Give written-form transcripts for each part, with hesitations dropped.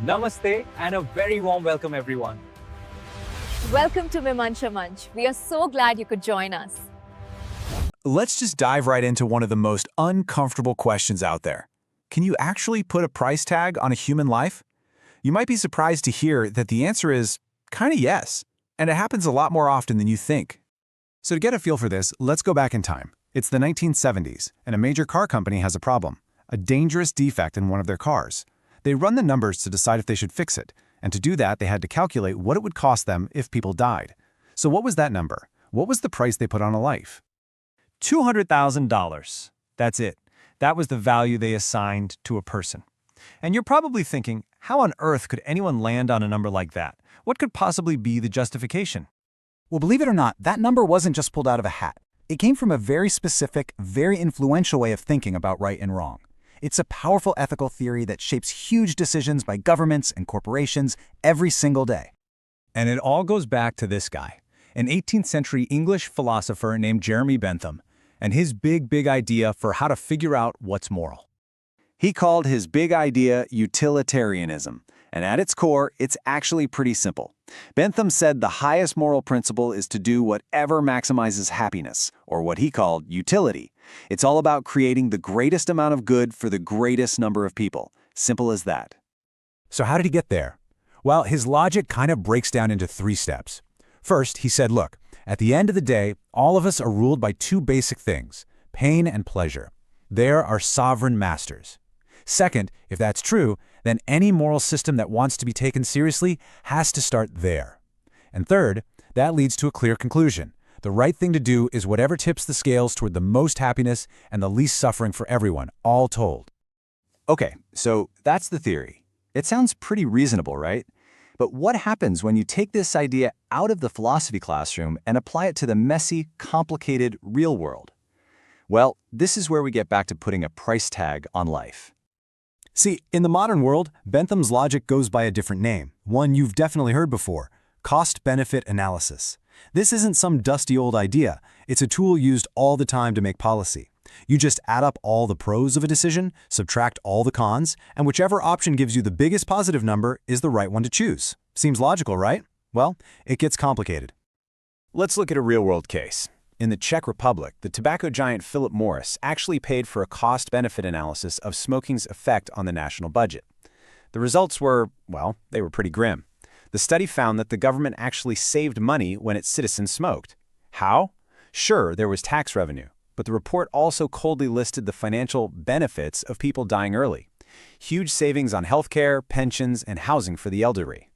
Namaste and a very warm welcome, everyone. Welcome to Mimamsa Manch. We are so glad you could join us. Let's just dive right into one of the most uncomfortable questions out there. Can you actually put a price tag on a human life? You might be surprised to hear that the answer is kinda yes, and it happens a lot more often than you think. So to get a feel for this, let's go back in time. It's the 1970s, and a major car company has a problem, a dangerous defect in one of their cars. They run the numbers to decide if they should fix it, and to do that they had to calculate what it would cost them if people died. So what was that number? What was the price they put on a life? $200,000. That's it. That was the value they assigned to a person. And you're probably thinking, how on earth could anyone land on a number like that? What could possibly be the justification? Well, believe it or not, that number wasn't just pulled out of a hat. It came from a very specific, very influential way of thinking about right and wrong. It's a powerful ethical theory that shapes huge decisions by governments and corporations every single day. And it all goes back to this guy, an 18th century English philosopher named Jeremy Bentham, and his big idea for how to figure out what's moral. He called his big idea utilitarianism, and at its core, it's actually pretty simple. Bentham said the highest moral principle is to do whatever maximizes happiness, or what he called utility. It's all about creating the greatest amount of good for the greatest number of people. Simple as that. So how did he get there? Well, his logic kind of breaks down into 3 steps. First, he said, look, at the end of the day, all of us are ruled by 2 basic things, pain and pleasure. They're our sovereign masters. Second, if that's true, then any moral system that wants to be taken seriously has to start there. And third, that leads to a clear conclusion. The right thing to do is whatever tips the scales toward the most happiness and the least suffering for everyone, all told. Okay, so that's the theory. It sounds pretty reasonable, right? But what happens when you take this idea out of the philosophy classroom and apply it to the messy, complicated real world? Well, this is where we get back to putting a price tag on life. See, in the modern world, Bentham's logic goes by a different name, one you've definitely heard before, cost-benefit analysis. This isn't some dusty old idea. It's a tool used all the time to make policy. You just add up all the pros of a decision, subtract all the cons, and whichever option gives you the biggest positive number is the right one to choose. Seems logical, right? Well, it gets complicated. Let's look at a real-world case. In the Czech Republic, the tobacco giant Philip Morris actually paid for a cost-benefit analysis of smoking's effect on the national budget. The results were, well, they were pretty grim. The study found that the government actually saved money when its citizens smoked. How? Sure, there was tax revenue, but the report also coldly listed the financial benefits of people dying early. Huge savings on healthcare, pensions, and housing for the elderly.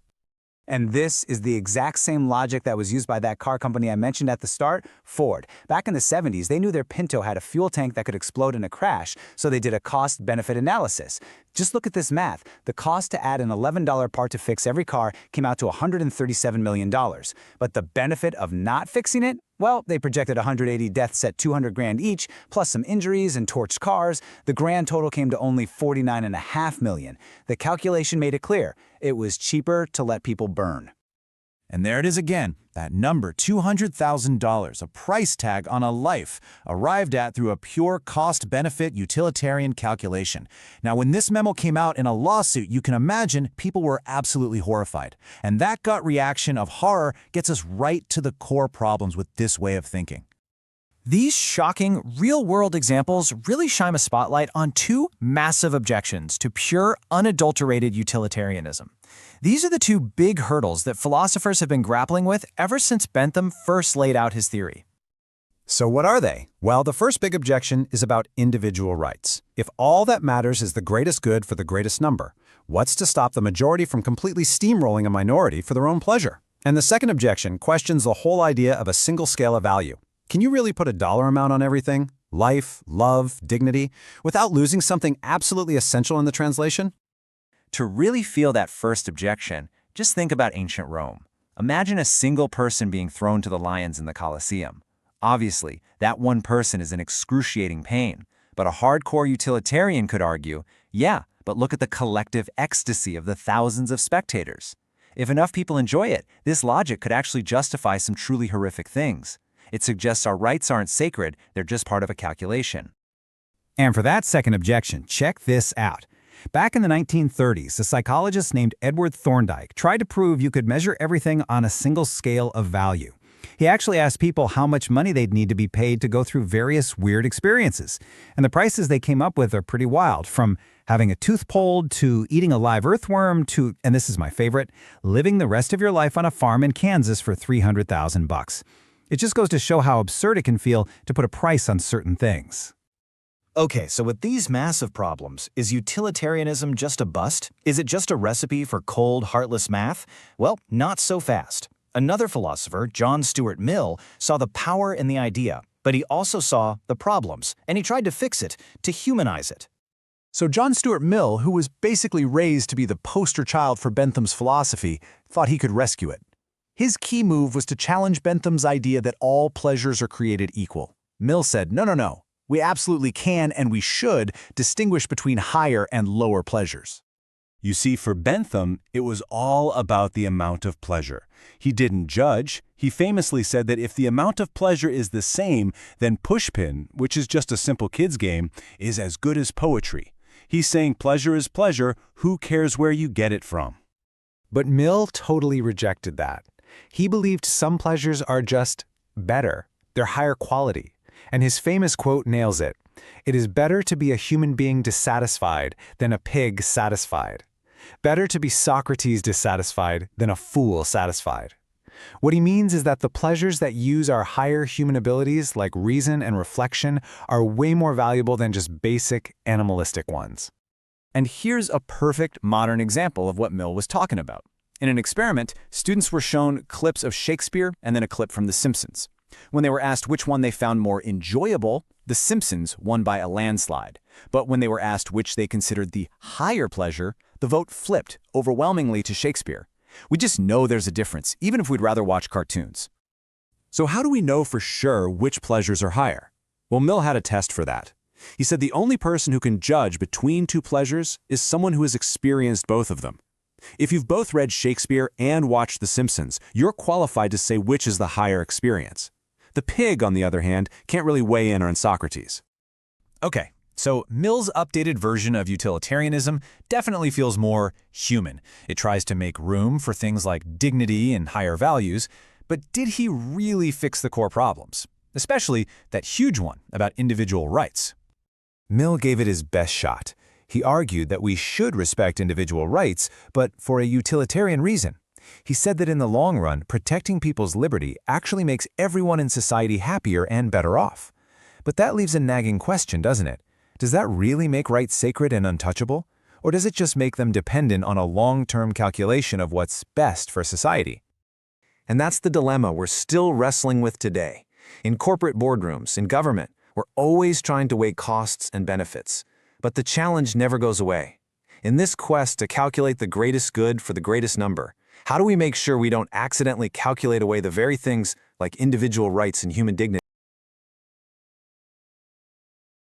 And this is the exact same logic that was used by that car company I mentioned at the start, Ford. Back in the 70s, they knew their Pinto had a fuel tank that could explode in a crash, so they did a cost-benefit analysis. Just look at this math. The cost to add an $11 part to fix every car came out to $137 million. But the benefit of not fixing it? Well, they projected 180 deaths at $200,000 each, plus some injuries and torched cars. The grand total came to only $49.5 million. The calculation made it clear. It was cheaper to let people burn. And there it is again, that number, $200,000, a price tag on a life, arrived at through a pure cost-benefit utilitarian calculation. Now, when this memo came out in a lawsuit, you can imagine people were absolutely horrified. And that gut reaction of horror gets us right to the core problems with this way of thinking. These shocking, real-world examples really shine a spotlight on 2 massive objections to pure, unadulterated utilitarianism. These are the 2 big hurdles that philosophers have been grappling with ever since Bentham first laid out his theory. So what are they? Well, the first big objection is about individual rights. If all that matters is the greatest good for the greatest number, what's to stop the majority from completely steamrolling a minority for their own pleasure? And the second objection questions the whole idea of a single scale of value. Can you really put a dollar amount on everything? Life, love, dignity, without losing something absolutely essential in the translation? To really feel that first objection, just think about ancient Rome. Imagine a single person being thrown to the lions in the Colosseum. Obviously, that one person is in excruciating pain, but a hardcore utilitarian could argue, yeah, but look at the collective ecstasy of the thousands of spectators. If enough people enjoy it, this logic could actually justify some truly horrific things. It suggests our rights aren't sacred, they're just part of a calculation. And for that second objection, check this out. Back in the 1930s, a psychologist named Edward Thorndike tried to prove you could measure everything on a single scale of value. He actually asked people how much money they'd need to be paid to go through various weird experiences. And the prices they came up with are pretty wild, from having a tooth pulled to eating a live earthworm to, and this is my favorite, living the rest of your life on a farm in Kansas for $300,000. It just goes to show how absurd it can feel to put a price on certain things. Okay, so with these massive problems, is utilitarianism just a bust? Is it just a recipe for cold, heartless math? Well, not so fast. Another philosopher, John Stuart Mill, saw the power in the idea, but he also saw the problems, and he tried to fix it, to humanize it. So John Stuart Mill, who was basically raised to be the poster child for Bentham's philosophy, thought he could rescue it. His key move was to challenge Bentham's idea that all pleasures are created equal. Mill said, no. We absolutely can and we should distinguish between higher and lower pleasures. You see, for Bentham, it was all about the amount of pleasure. He didn't judge. He famously said that if the amount of pleasure is the same, then pushpin, which is just a simple kid's game, is as good as poetry. He's saying pleasure is pleasure, who cares where you get it from? But Mill totally rejected that. He believed some pleasures are just better. They're higher quality. And his famous quote nails it. It is better to be a human being dissatisfied than a pig satisfied. Better to be Socrates dissatisfied than a fool satisfied. What he means is that the pleasures that use our higher human abilities, like reason and reflection, are way more valuable than just basic, animalistic ones. And here's a perfect modern example of what Mill was talking about. In an experiment, students were shown clips of Shakespeare and then a clip from The Simpsons. When they were asked which one they found more enjoyable, The Simpsons won by a landslide. But when they were asked which they considered the higher pleasure, the vote flipped overwhelmingly to Shakespeare. We just know there's a difference, even if we'd rather watch cartoons. So how do we know for sure which pleasures are higher? Well, Mill had a test for that. He said the only person who can judge between two pleasures is someone who has experienced both of them. If you've both read Shakespeare and watched The Simpsons, you're qualified to say which is the higher experience. The pig, on the other hand, can't really weigh in on Socrates. Okay, so Mill's updated version of utilitarianism definitely feels more human. It tries to make room for things like dignity and higher values, but did he really fix the core problems? Especially that huge one about individual rights. Mill gave it his best shot. He argued that we should respect individual rights, but for a utilitarian reason. He said that in the long run, protecting people's liberty actually makes everyone in society happier and better off. But that leaves a nagging question, doesn't it? Does that really make rights sacred and untouchable? Or does it just make them dependent on a long-term calculation of what's best for society? And that's the dilemma we're still wrestling with today. In corporate boardrooms, in government, we're always trying to weigh costs and benefits. But the challenge never goes away. In this quest to calculate the greatest good for the greatest number, how do we make sure we don't accidentally calculate away the very things like individual rights and human dignity